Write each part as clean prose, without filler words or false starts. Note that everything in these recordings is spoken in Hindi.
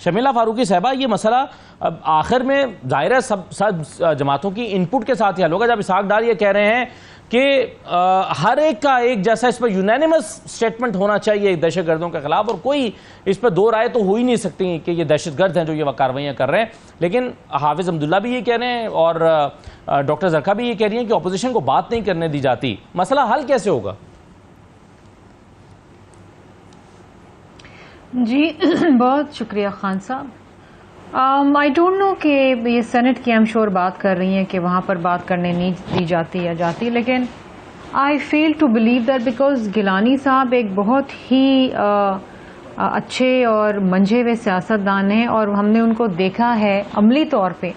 शमीला फारूकी साहबा, ये मसला अब आखिर में जाहिर है सब जमातों की इनपुट के साथ ही हल होगा। जब इसहाक डार ये कह रहे हैं कि हर एक का एक जैसा इस पर यूनानिमस स्टेटमेंट होना चाहिए दहशतगर्दों के खिलाफ, और कोई इस पर दो राय तो हो ही नहीं सकती कि ये दहशतगर्द हैं जो ये कार्रवाइयाँ कर रहे हैं। लेकिन हाफिज अब्दुल्ला भी ये कह रहे हैं और डॉक्टर जरका भी ये कह रही हैं कि अपोजिशन को बात नहीं करने दी जाती। मसला हल कैसे होगा? जी बहुत शुक्रिया खान साहब। आई डोंट नो कि ये सेनेट की आई एम श्योर बात कर रही हैं कि वहाँ पर बात करने नहीं दी जाती या जाती, लेकिन I fail to believe that because Gilani साहब एक बहुत ही अच्छे और मंझे हुए सियासतदान हैं और हमने उनको देखा है अमली तौर पे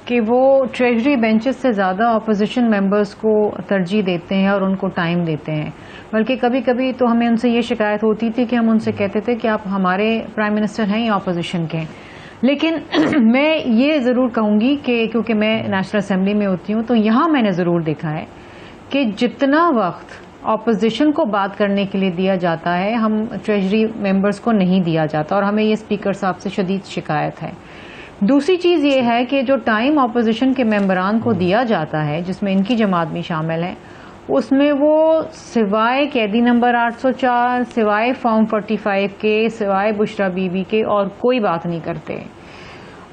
कि वो ट्रेजरी बेंचेस से ज़्यादा अपोजिशन मेंबर्स को तरजीह देते हैं और उनको टाइम देते हैं। बल्कि कभी कभी तो हमें उनसे ये शिकायत होती थी कि हम उनसे कहते थे कि आप हमारे प्राइम मिनिस्टर हैं या अपोजिशन के हैं। लेकिन मैं ये ज़रूर कहूँगी कि क्योंकि मैं नेशनल असेंबली में होती हूँ तो यहाँ मैंने ज़रूर देखा है कि जितना वक्त ऑपोजिशन को बात करने के लिए दिया जाता है हम ट्रेजरी मेंबर्स को नहीं दिया जाता, और हमें ये स्पीकर साहब से शदीद शिकायत है। दूसरी चीज़ ये है कि जो टाइम ऑपोजिशन के मेंबरान को दिया जाता है जिसमें इनकी जमात भी शामिल है, उसमें वो सिवाय कैदी नंबर 804, सिवाय फॉर्म 45 के, सिवाय बुशरा बीबी के और कोई बात नहीं करते।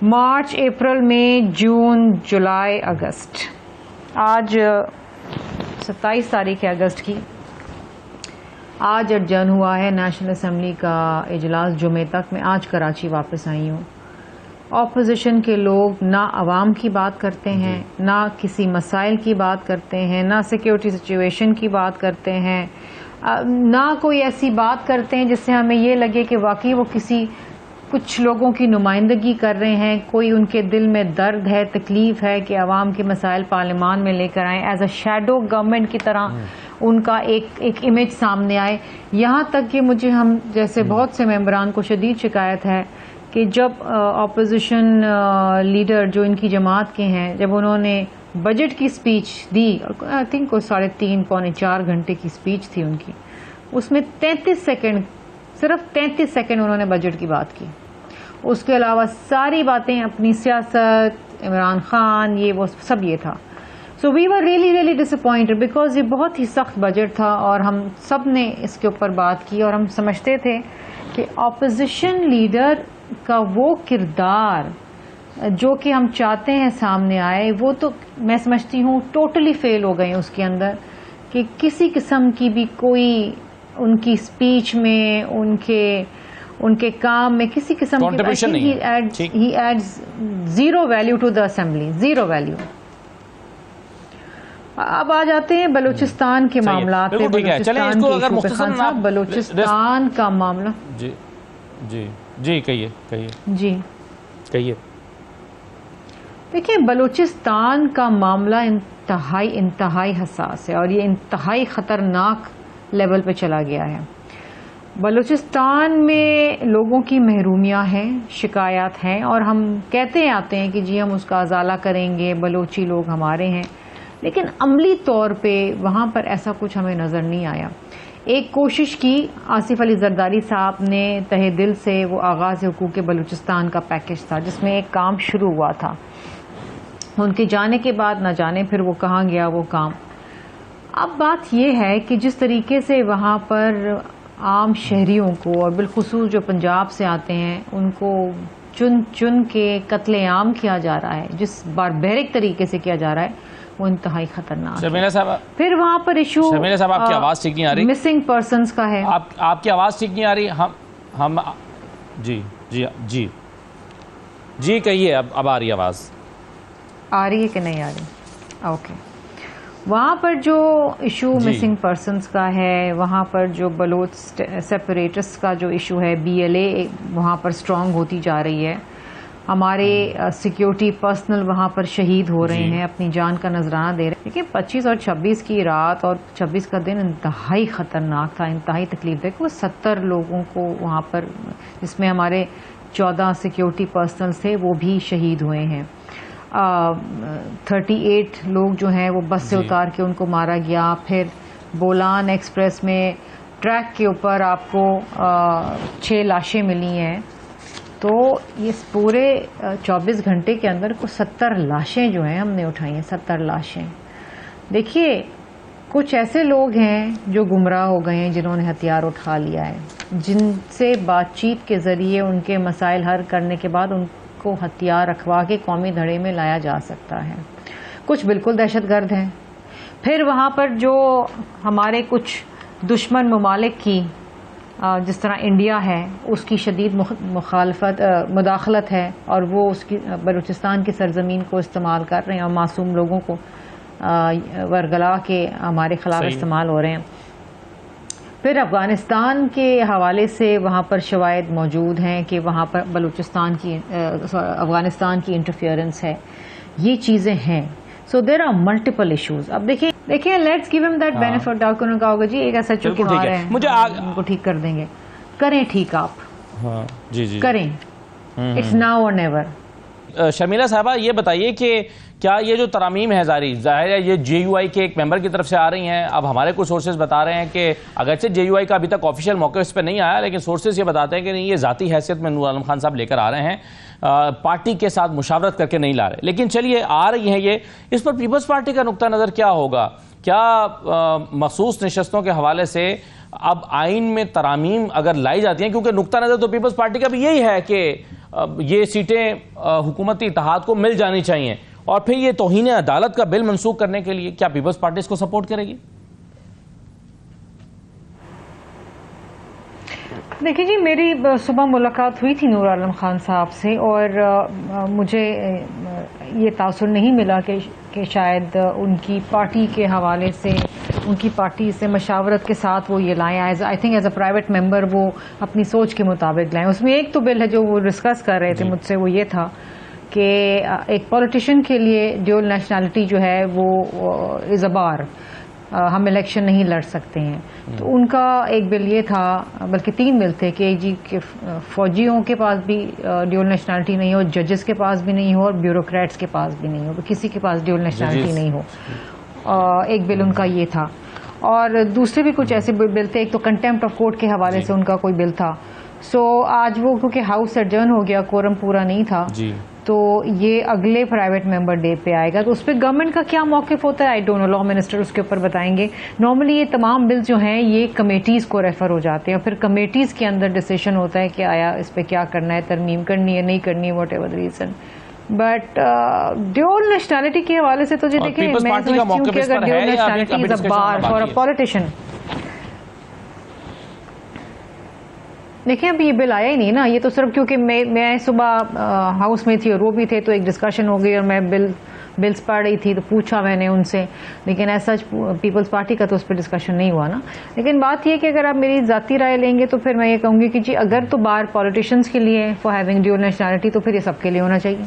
मार्च, अप्रैल, मई, जून, जुलाई, अगस्त, आज 27 तारीख है अगस्त की, आज अडजर्न हुआ है नेशनल असेंबली का इजलास जुमे तक। मैं आज कराची वापस आई हूँ। ऑपोजिशन के लोग ना अवाम की बात करते हैं, ना किसी मसाइल की बात करते हैं, ना सिक्योरिटी सिचुएशन की बात करते हैं, ना कोई ऐसी बात करते हैं जिससे हमें ये लगे कि वाकई वो किसी कुछ लोगों की नुमाइंदगी कर रहे हैं, कोई उनके दिल में दर्द है, तकलीफ है कि अवाम के मसाइल पार्लियामान में लेकर आएँ। एज अ शैडो गवर्नमेंट की तरह उनका एक इमेज सामने आए। यहाँ तक कि मुझे हम जैसे बहुत से मेंबरान को शदीद शिकायत है कि जब ऑपोजिशन लीडर जो इनकी जमात के हैं, जब उन्होंने बजट की स्पीच दी, आई थिंक वो 3.5 पौने 4 घंटे की स्पीच थी उनकी, उसमें 33 सेकंड, सिर्फ 33 सेकंड उन्होंने बजट की बात की। उसके अलावा सारी बातें अपनी सियासत, इमरान खान, ये वो सब ये था। So we were really really disappointed because ये बहुत ही सख्त बजट था और हम सब ने इसके ऊपर बात की और हम समझते थे कि ऑपोजिशन लीडर का वो किरदार जो कि हम चाहते हैं सामने आए, वो तो मैं समझती हूँ टोटली फेल हो गए उसके अंदर, कि किसी किस्म की भी कोई उनकी स्पीच में, उनके काम में किसी किस्म की ही adds zero value to the assembly, zero value. अब आ जाते हैं बलूचिस्तान के मामला पे। बलूचिस्तान का मामला, जी जी जी कहिए कहिए जी कहिए। देखिए, बलूचिस्तान का मामला इंतहाई हसास है और ये इंतहाई खतरनाक लेवल पे चला गया है। बलूचिस्तान में लोगों की महरूमियाँ हैं, शिकायत हैं, और हम कहते आते हैं कि जी हम उसका अजाला करेंगे, बलोची लोग हमारे हैं, लेकिन अमली तौर पे वहाँ पर ऐसा कुछ हमें नज़र नहीं आया। एक कोशिश की आसिफ अली जरदारी साहब ने तहे दिल से, वो आगाज़ हुकूक बलूचिस्तान का पैकेज था जिसमें एक काम शुरू हुआ था। उनके जाने के बाद न जाने फिर वो कहाँ गया वो काम। अब बात यह है कि जिस तरीके से वहाँ पर आम शहरियों को और बिलखुसूस जो पंजाब से आते हैं उनको चुन चुन के कत्लेआम किया जा रहा है, जिस बारबेरिक तरीके से किया जा रहा है, वो इंतहाई खतरनाक है। फिर वहाँ पर इशू, शर्मिला साहब आपकी आवाज़ ठीक नहीं आ रही, मिसिंग पर्संस का है। आपकी आवाज़ ठीक नहीं आ रही। हम जी जी जी जी कहिए, अब आ रही आवाज़, आ रही है कि नहीं आ रही? ओके। वहाँ पर जो इशू मिसिंग पर्संस का है, वहाँ पर जो बलोच सेपरेटिस्ट का जो इशू है, BLA वहाँ पर स्ट्रांग होती जा रही है। हमारे सिक्योरिटी पर्सनल वहाँ पर शहीद हो रहे हैं, अपनी जान का नजराना दे रहे हैं। देखिए 25 और 26 की रात और 26 का दिन इंतहाई ख़तरनाक था, इंतहाई तकलीफ है कि वो 70 लोगों को वहाँ पर, जिसमें हमारे 14 सिक्योरिटी पर्सनल थे, वो भी शहीद हुए हैं। 38 लोग जो हैं वो बस से उतार के उनको मारा गया। फिर बोलान एक्सप्रेस में ट्रैक के ऊपर आपको 6 लाशें मिली हैं। तो ये पूरे 24 घंटे के अंदर कुछ 70 लाशें जो हैं हमने उठाई हैं, 70 लाशें। देखिए, कुछ ऐसे लोग हैं जो गुमराह हो गए हैं, जिन्होंने हथियार उठा लिया है, जिनसे बातचीत के ज़रिए उनके मसाइल हल करने के बाद उनको हथियार रखवा के कौमी धड़े में लाया जा सकता है। कुछ बिल्कुल दहशतगर्द हैं। फिर वहाँ पर जो हमारे कुछ दुश्मन ममालिक की जिस तरह इंडिया है, उसकी शदीद मुदाखलत है और वो उसकी बलूचिस्तान की सरजमीन को इस्तेमाल कर रहे हैं और मासूम लोगों को वरगला के हमारे खिलाफ इस्तेमाल हो रहे हैं। फिर अफ़गानिस्तान के हवाले से वहाँ पर शवायद मौजूद हैं कि वहाँ पर अफ़गानिस्तान की इंटरफियरेंस है, ये चीज़ें हैं। So there are multiple issues. अब देखिए let's give him that benefit doubt. उन्होंने कहा होगा जी एक ऐसा चौकीदार है, मुझे उनको ठीक कर देंगे। करें ठीक आप, जी करें, इट्स नाउ और नेवर। शर्मिला साहबा, ये बताइए कि क्या ये जो तरामीम है जाहिर है ये JUI के एक मेंबर की तरफ से आ रही हैं। अब हमारे कुछ सोर्सेज बता रहे हैं कि अगरचे JUI का अभी तक ऑफिशियल मौके इस पर नहीं आया, लेकिन सोर्सेज ये बताते हैं कि नहीं, ये जाती हैसियत में नूर आलम खान साहब लेकर आ रहे हैं, पार्टी के साथ मुशावरत करके नहीं ला रहे। लेकिन चलिए आ रही हैं ये, इस पर पीपल्स पार्टी का नुक्ता नज़र क्या होगा? क्या मखसूस नशस्तों के हवाले से अब आइन में तरामीम अगर लाई जाती हैं, क्योंकि नुक्ता नज़र तो पीपल्स पार्टी का भी यही है कि ये सीटें हुकूमती इत्तेहाद को मिल जानी चाहिए, और फिर ये तौहीन अदालत का बिल मंसूख करने के लिए क्या पीपल्स पार्टी इसको सपोर्ट करेगी? देखिए जी, मेरी सुबह मुलाकात हुई थी नूर आलम खान साहब से और मुझे ये तासुर नहीं मिला कि शायद उनकी पार्टी के हवाले से, उनकी पार्टी से मशावरत के साथ वो ये लाएं। I think as a private member वो अपनी सोच के मुताबिक लाएं। उसमें एक तो बिल है जो वो डिस्कस कर रहे थे मुझसे, वो ये था कि एक पॉलिटिशियन के लिए ड्यूल नेशनैलिटी जो है वो इज़ अ बार, हम इलेक्शन नहीं लड़ सकते हैं। तो उनका एक बिल ये था, बल्कि 3 बिल थे कि जी कि फौजियों के पास भी ड्यूल नेशनैलिटी नहीं हो, जजेस के पास भी नहीं हो और ब्यूरोक्रेट्स के पास भी नहीं हो, किसी के पास ड्यूल नेशनैलिटी नहीं हो। एक बिल उनका ये था, और दूसरे भी कुछ ऐसे बिल थे। एक तो कंटेम्प्ट ऑफ कोर्ट के हवाले से उनका कोई बिल था। सो आज वो क्योंकि हाउस एडजर्न हो गया, कोरम पूरा नहीं था, तो ये अगले प्राइवेट मेंबर डे पे आएगा। तो उस पर गवर्नमेंट का क्या मौक़िफ़ होता है I don't know, law minister उसके ऊपर बताएंगे। नॉर्मली ये तमाम बिल्स जो हैं ये कमेटीज़ को रेफर हो जाते हैं और फिर कमेटीज़ के अंदर डिसीजन होता है कि आया इस पर क्या करना है, तरमीम करनी है नहीं करनी है, what ever the reason. But dual nationality के हवाले से तो जी देखिए, मैं समझती हूँ कि अगर dual nationality is a bar for a politician, देखिए अभी ये बिल आया ही नहीं ना, ये तो सिर्फ क्योंकि मैं सुबह हाउस में थी और वो भी थे, तो एक डिस्कशन हो गई और मैं बिल्स पढ़ रही थी तो पूछा मैंने उनसे, लेकिन ऐसा पीपल्स पार्टी का तो उस पर डिस्कशन नहीं हुआ ना। लेकिन बात यह कि अगर आप मेरी ज़ाती राय लेंगे तो फिर मैं ये कहूँगी कि जी अगर तो बार पॉलिटिशियंस के लिए फॉर हैविंग ड्यूल नेशनैलिटी, तो फिर ये सबके लिए होना चाहिए।